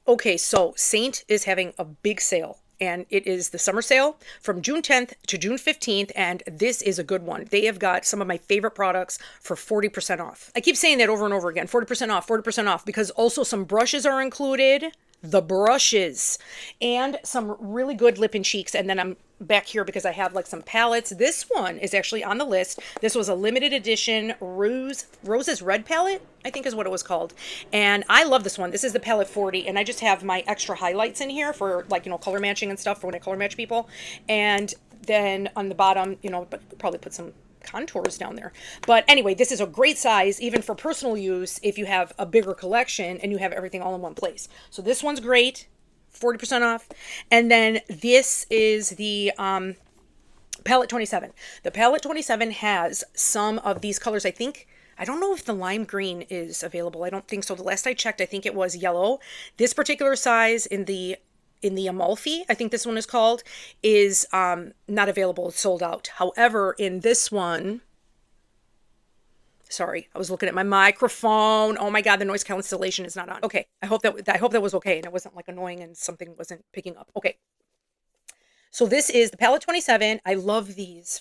Okay, so Seint is having a big sale, and it is the summer sale from June 10th to June 15th, and this is a good one. They have got some of my favorite products for 40% off. I keep saying that over and over again, 40% off, because also some brushes are included, the brushes, and some really good lip and cheeks. And then I'm back here because I have like some palettes. This one is actually on the list. This was a limited edition Rose's Red palette, I think is what it was called. And I love this one. This is the palette 40, and I just have my extra highlights in here for, like, color matching and stuff for when I color match people. And then on the bottom, but probably put some contours down there. But anyway, this is a great size, even for personal use, if you have a bigger collection and you have everything all in one place. So this one's great, 40% off. And then this is the palette 27. The palette 27 has some of these colors. I don't know if the lime green is available. I don't think so. The last I checked, I think it was yellow. This particular size in the Amalfi, I think this one is called, is not available. It's sold out. However, in this one, sorry, I was looking at my microphone. Oh my God, the noise cancellation is not on. Okay, I hope that was okay and it wasn't like annoying and something wasn't picking up. Okay. So this is the palette 27. I love these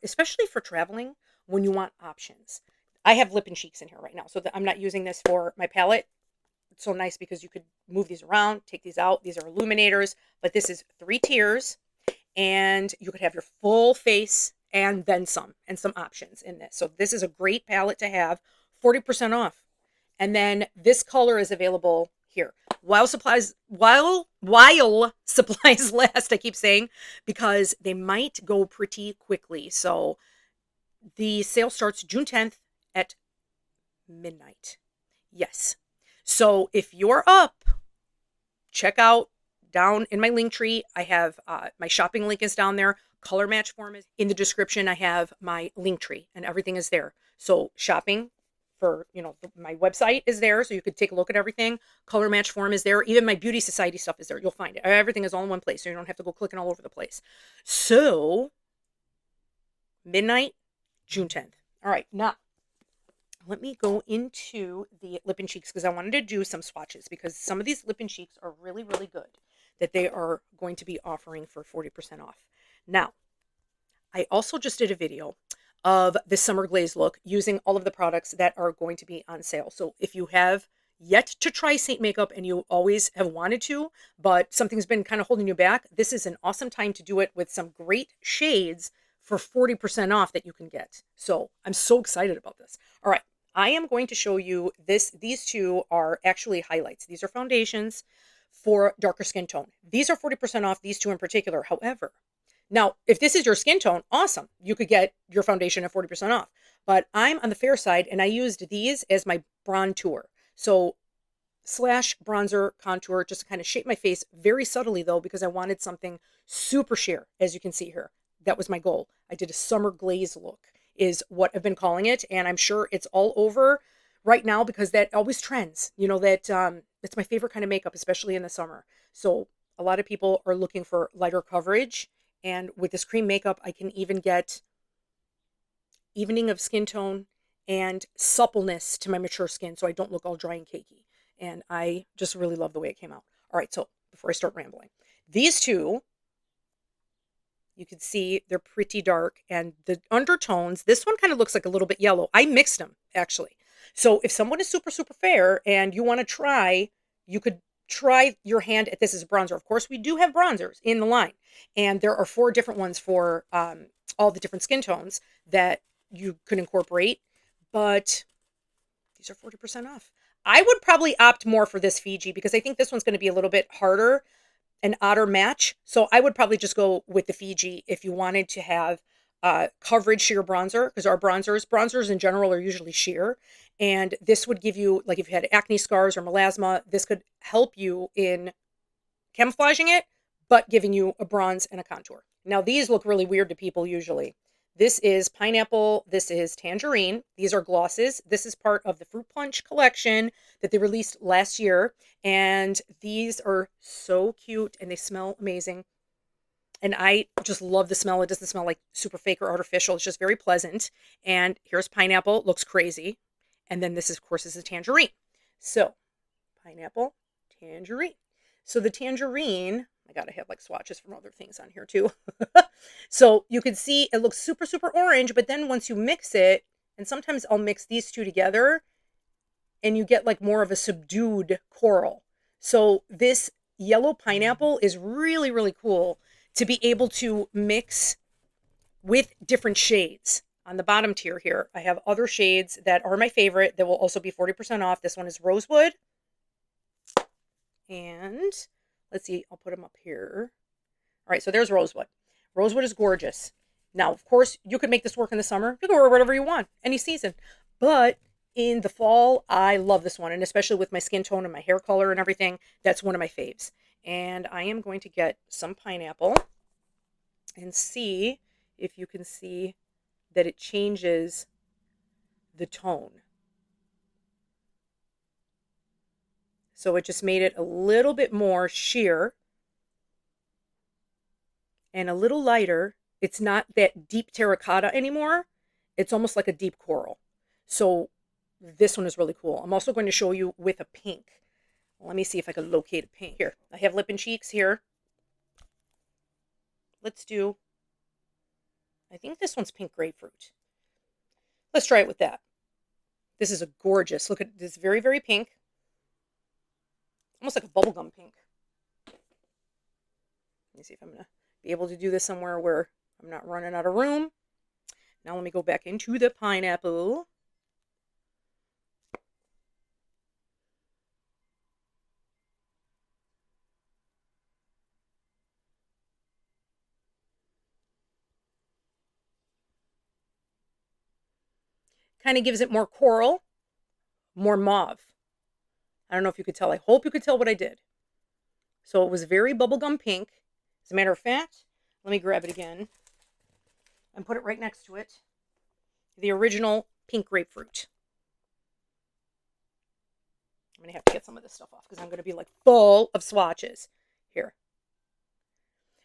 especially for traveling when you want options. I have lip and cheeks in here right now, so I'm not using this for my palette. It's so nice because you could move these around, take these out. These are illuminators, but this is 3 tiers, and you could have your full face and then some, and some options in this. So this is a great palette to have, 40% off. And then this color is available here while supplies last, I keep saying, because they might go pretty quickly. So the sale starts June 10th at midnight. Yes. So if you're up, check out down in my link tree. I have my shopping link is down there. Color match form is in the description. I have my link tree and everything is there. So shopping for, my website is there. So you could take a look at everything. Color match form is there. Even my Beauty Society stuff is there. You'll find it. Everything is all in one place. So you don't have to go clicking all over the place. So midnight, June 10th. All right. Now, let me go into the lip and cheeks because I wanted to do some swatches because some of these lip and cheeks are really, really good that they are going to be offering for 40% off. Now, I also just did a video of the summer glaze look using all of the products that are going to be on sale. So if you have yet to try Seint makeup and you always have wanted to, but something's been kind of holding you back, this is an awesome time to do it with some great shades for 40% off that you can get. So I'm so excited about this. All right. I am going to show you this. These two are actually highlights. These are foundations for darker skin tone. These are 40% off, these two in particular. However, now, if this is your skin tone, awesome. You could get your foundation at 40% off. But I'm on the fair side, and I used these as my brontour. So slash bronzer contour, just to kind of shape my face very subtly, though, because I wanted something super sheer, as you can see here. That was my goal. I did a summer glaze look is what I've been calling it. And I'm sure it's all over right now because that always trends, it's my favorite kind of makeup, especially in the summer. So a lot of people are looking for lighter coverage. And with this cream makeup, I can even get evening of skin tone and suppleness to my mature skin so I don't look all dry and cakey. And I just really love the way it came out. All right, so before I start rambling, these two, you can see they're pretty dark, and the undertones, this one kind of looks like a little bit yellow. I mixed them, actually. So if someone is super, super fair and you want to try, you could try your hand at this as a bronzer. Of course, we do have bronzers in the line, and there are 4 different ones for all the different skin tones that you could incorporate, but these are 40% off. I would probably opt more for this Fiji because I think this one's going to be a little bit harder, an odder match. So I would probably just go with the Fiji if you wanted to have coverage sheer bronzer, because our bronzers in general are usually sheer. And this would give you, like if you had acne scars or melasma, this could help you in camouflaging it, but giving you a bronze and a contour. Now these look really weird to people usually. This is pineapple. This is tangerine. These are glosses. This is part of the Fruit Punch collection that they released last year. And these are so cute and they smell amazing. And I just love the smell. It doesn't smell like super fake or artificial. It's just very pleasant. And here's pineapple. Looks crazy. And then this, of course, is a tangerine. So pineapple, Tangerine. So the Tangerine, I gotta have like swatches from other things on here too. So you can see it looks super, super orange, but then once you mix it, and sometimes I'll mix these two together and you get like more of a subdued coral. So this yellow pineapple is really, really cool to be able to mix with different shades. On the bottom tier here, I have other shades that are my favorite that will also be 40% off. This one is Rosewood. And let's see, I'll put them up here. All right, so there's Rosewood. Rosewood is gorgeous. Now, of course, you could make this work in the summer. You can wear whatever you want, any season. But in the fall, I love this one, and especially with my skin tone and my hair color and everything, that's one of my faves. And I am going to get some pineapple and see if you can see that it changes the tone. So it just made it a little bit more sheer and a little lighter. It's not that deep terracotta anymore. It's almost like a deep coral. So this one is really cool. I'm also going to show you with a pink. Let me see if I can locate a pink. Here, I have Lip and Cheeks here. Let's do, I think this one's pink grapefruit. Let's try it with that. This is a gorgeous, look at this, very, very pink. Almost like a bubblegum pink. Let me see if I'm going to be able to do this somewhere where I'm not running out of room. Now let me go back into the pineapple. Kind of gives it more coral, more mauve. I don't know if you could tell. I hope you could tell what I did. So it was very bubblegum pink. As a matter of fact, let me grab it again and put it right next to it. The original pink grapefruit. I'm going to have to get some of this stuff off because I'm going to be like full of swatches here.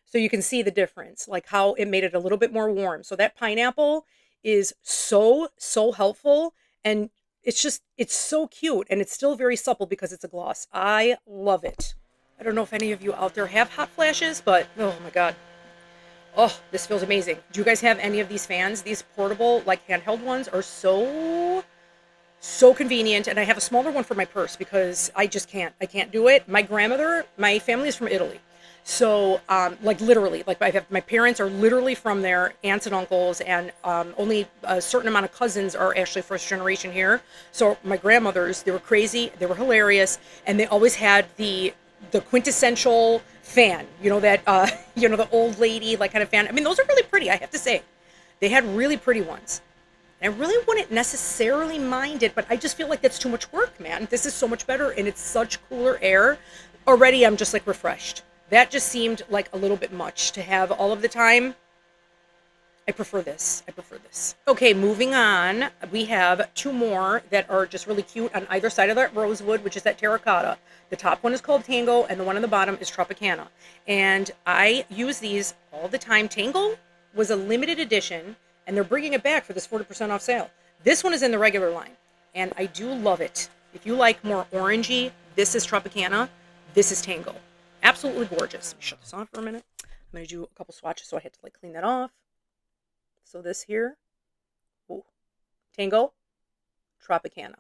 So you can see the difference, like how it made it a little bit more warm. So that pineapple is so, so helpful. And it's just, it's so cute. And it's still very supple because it's a gloss. I love it. I don't know if any of you out there have hot flashes, but oh my God. Oh, this feels amazing. Do you guys have any of these fans? These portable, like handheld ones are so convenient. And I have a smaller one for my purse because I just can't. I can't do it. My grandmother, my family is from Italy. So, like literally, like my parents are literally from there, aunts and uncles, and only a certain amount of cousins are actually first generation here. So my grandmothers, they were crazy, they were hilarious, and they always had the quintessential fan, you know, that, you know, the old lady, like kind of fan. I mean, those are really pretty, I have to say. They had really pretty ones. And I really wouldn't necessarily mind it, but I just feel like that's too much work, man. This is so much better, and it's such cooler air. Already, I'm just like refreshed. That just seemed like a little bit much to have all of the time. I prefer this. I prefer this. Okay, moving on. We have two more that are just really cute on either side of that rosewood, which is that terracotta. The top one is called Tango, and the one on the bottom is Tropicana. And I use these all the time. Tango was a limited edition, and they're bringing it back for this 40% off sale. This one is in the regular line, and I do love it. If you like more orangey, this is Tropicana. This is Tango. Absolutely gorgeous. Let me shut this on for a minute. I'm going to do a couple swatches, so I had to like clean that off. So this here, ooh, Tango, Tropicana.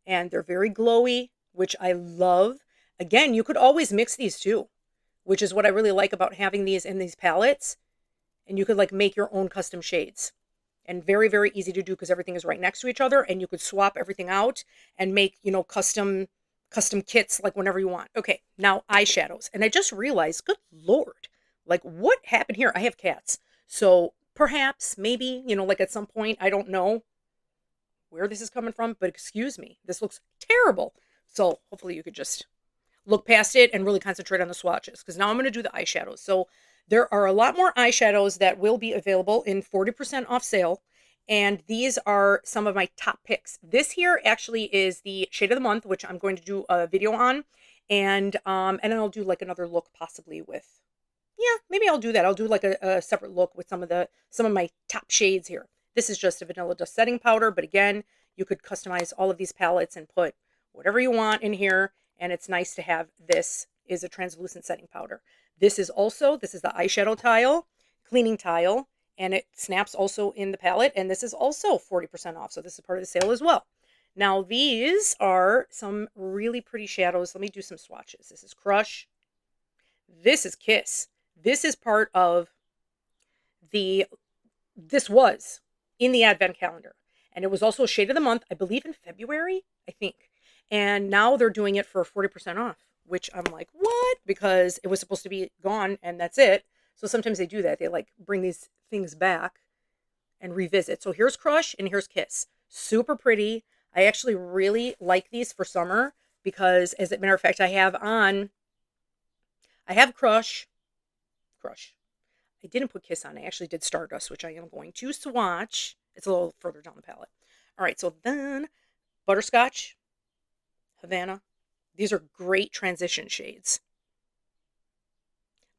And they're very glowy, which I love. Again, you could always mix these too, which is what I really like about having these in these palettes. And you could like make your own custom shades. And very, very easy to do because everything is right next to each other, and you could swap everything out and make, you know, custom kits like whenever you want. Okay, now eyeshadows. And I just realized, good Lord, like what happened here? I have cats. So perhaps, maybe, you know, like at some point, I don't know where this is coming from, but excuse me, this looks terrible. So hopefully you could just look past it and really concentrate on the swatches, because now I'm going to do the eyeshadows. So there are a lot more eyeshadows that will be available in 40% off sale. And these are some of my top picks. This here actually is the shade of the month, which I'm going to do a video on. And then I'll do like another look possibly with, yeah, maybe I'll do that. I'll do like a separate look with some of my top shades here. This is just a vanilla dust setting powder, but again, you could customize all of these palettes and put whatever you want in here and it's nice to have. This is a translucent setting powder. This is the eyeshadow tile, cleaning tile, and it snaps also in the palette, and this is also 40% off, so this is part of the sale as well. Now these are some really pretty shadows. Let me do some swatches. This is Crush. This is Kiss. This is part of this was in the advent calendar, and it was also a shade of the month, I believe in February, I think. And now they're doing it for 40% off, which I'm like, what? Because it was supposed to be gone and that's it. So sometimes they do that. They like bring these things back and revisit. So here's Crush and here's Kiss. Super pretty. I actually really like these for summer because, as a matter of fact, I have Crush. I didn't put Kiss on. I actually did Stardust, which I am going to swatch. It's a little further down the palette. All right, so then Butterscotch, Havana. These are great transition shades.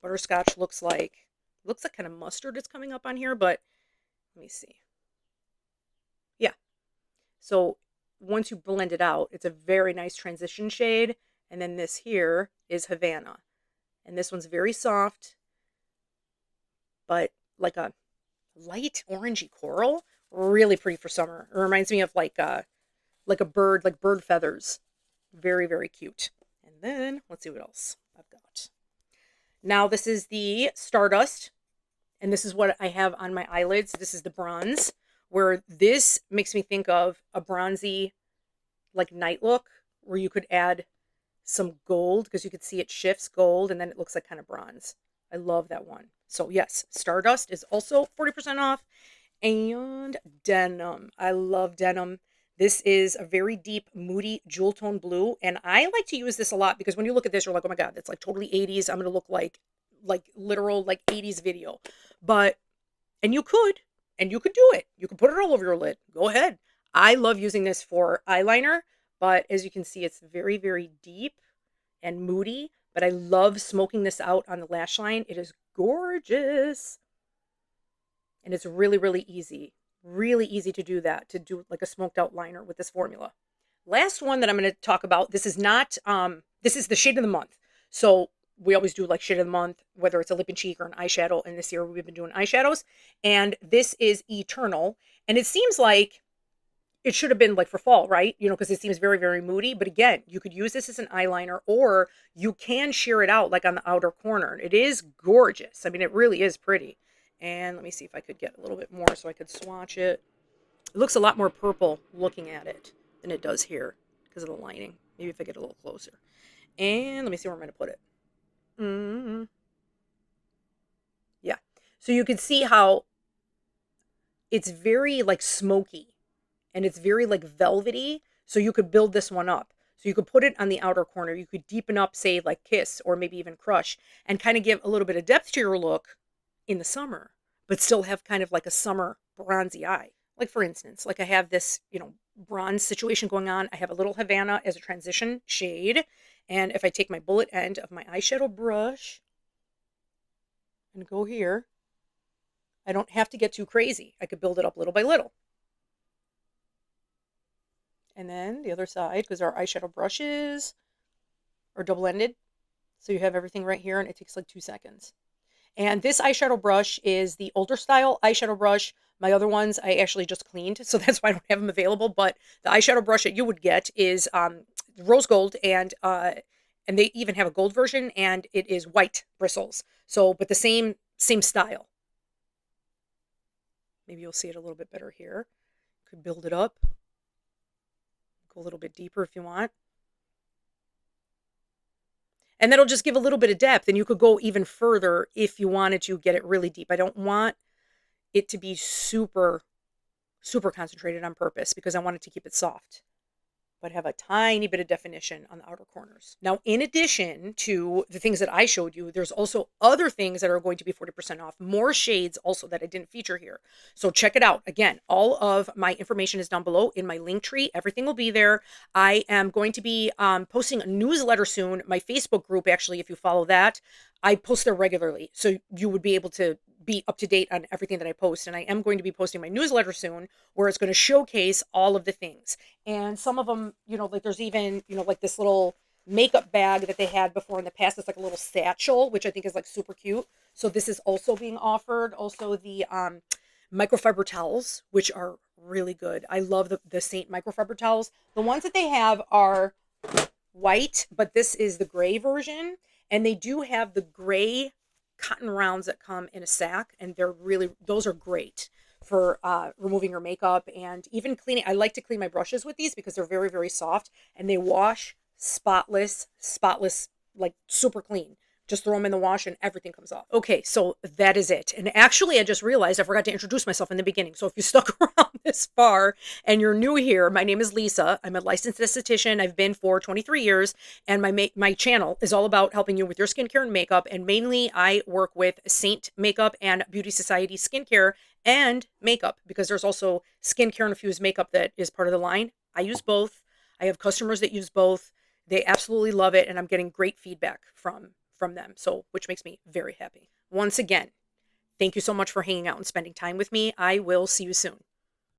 Butterscotch looks like kind of mustard is coming up on here, but let me see. Yeah. So once you blend it out, it's a very nice transition shade. And then this here is Havana. And this one's very soft, but like a light orangey coral. Really pretty for summer. It reminds me of like a bird, like bird feathers. Very, very cute. And then let's see what else I've got. Now this is the Stardust, and this is what I have on my eyelids. This is the bronze, where this makes me think of a bronzy like night look, where you could add some gold because you could see it shifts gold and then it looks like kind of bronze. I love that one. So yes, Stardust is also 40% off. And Denim. I love Denim. This is a very deep, moody jewel tone blue. And I like to use this a lot because when you look at this, you're like, oh my God, that's like totally 80s. I'm going to look like literal like 80s video. And you could do it. You could put it all over your lid. Go ahead. I love using this for eyeliner, but as you can see, it's very, very deep and moody. But I love smoking this out on the lash line. It is gorgeous. And it's really, really easy. Really easy to do that, to do like a smoked out liner with this formula. Last one that I'm going to talk about, this is not, this is the shade of the month. So we always do like shade of the month, whether it's a lip and cheek or an eyeshadow. And this year we've been doing eyeshadows. And this is Eternal. And it seems like it should have been like for fall, right? You know, because it seems very, very moody. But again, you could use this as an eyeliner, or you can sheer it out like on the outer corner. It is gorgeous. I mean, it really is pretty. And let me see if I could get a little bit more so I could swatch it. It looks a lot more purple looking at it than it does here because of the lining. Maybe if I get a little closer. And let me see where I'm going to put it. Yeah. So you can see how it's very like smoky and it's very like velvety. So you could build this one up. So you could put it on the outer corner. You could deepen up, say, like Kiss or maybe even Crush, and kind of give a little bit of depth to your look in the summer, but still have kind of like a summer bronzy eye. Like for instance, like I have this, you know, bronze situation going on. I have a little Havana as a transition shade. And if I take my bullet end of my eyeshadow brush and go here, I don't have to get too crazy. I could build it up little by little. And then the other side, because our eyeshadow brushes are double-ended. So you have everything right here and it takes like 2 seconds. And this eyeshadow brush is the older style eyeshadow brush. My other ones I actually just cleaned, so that's why I don't have them available. But the eyeshadow brush that you would get is rose gold, and they even have a gold version, and it is white bristles. So, but the same style. Maybe you'll see it a little bit better here. Could build it up. Go a little bit deeper if you want. And that'll just give a little bit of depth, and you could go even further if you wanted to get it really deep. I don't want it to be super, super concentrated on purpose because I wanted to keep it soft, but have a tiny bit of definition on the outer corners. Now, in addition to the things that I showed you, there's also other things that are going to be 40% off, more shades also that I didn't feature here. So check it out. Again, all of my information is down below in my link tree. Everything will be there. I am going to be posting a newsletter soon. My Facebook group, actually, if you follow that, I post there regularly. So you would be able to be up to date on everything that I post. And I am going to be posting my newsletter soon where it's going to showcase all of the things. And some of them, you know, like there's even, you know, like this little makeup bag that they had before in the past. It's like a little satchel, which I think is like super cute. So this is also being offered. Also the microfiber towels, which are really good. I love the Seint microfiber towels. The ones that they have are white, but this is the gray version. And they do have the gray cotton rounds that come in a sack, and those are great for removing your makeup and even cleaning. I like to clean my brushes with these because they're very, very soft and they wash spotless, like super clean. Just throw them in the wash and everything comes off. Okay, so that is it. And actually, I just realized I forgot to introduce myself in the beginning. So if you stuck around this far and you're new here, my name is Lisa. I'm a licensed esthetician. I've been for 23 years, and my channel is all about helping you with your skincare and makeup. And mainly, I work with Seint makeup and Beauty Society skincare and makeup, because there's also skincare infused makeup that is part of the line. I use both. I have customers that use both. They absolutely love it, and I'm getting great feedback from them, so which makes me very happy. Once again, thank you so much for hanging out and spending time with me. I will see you soon.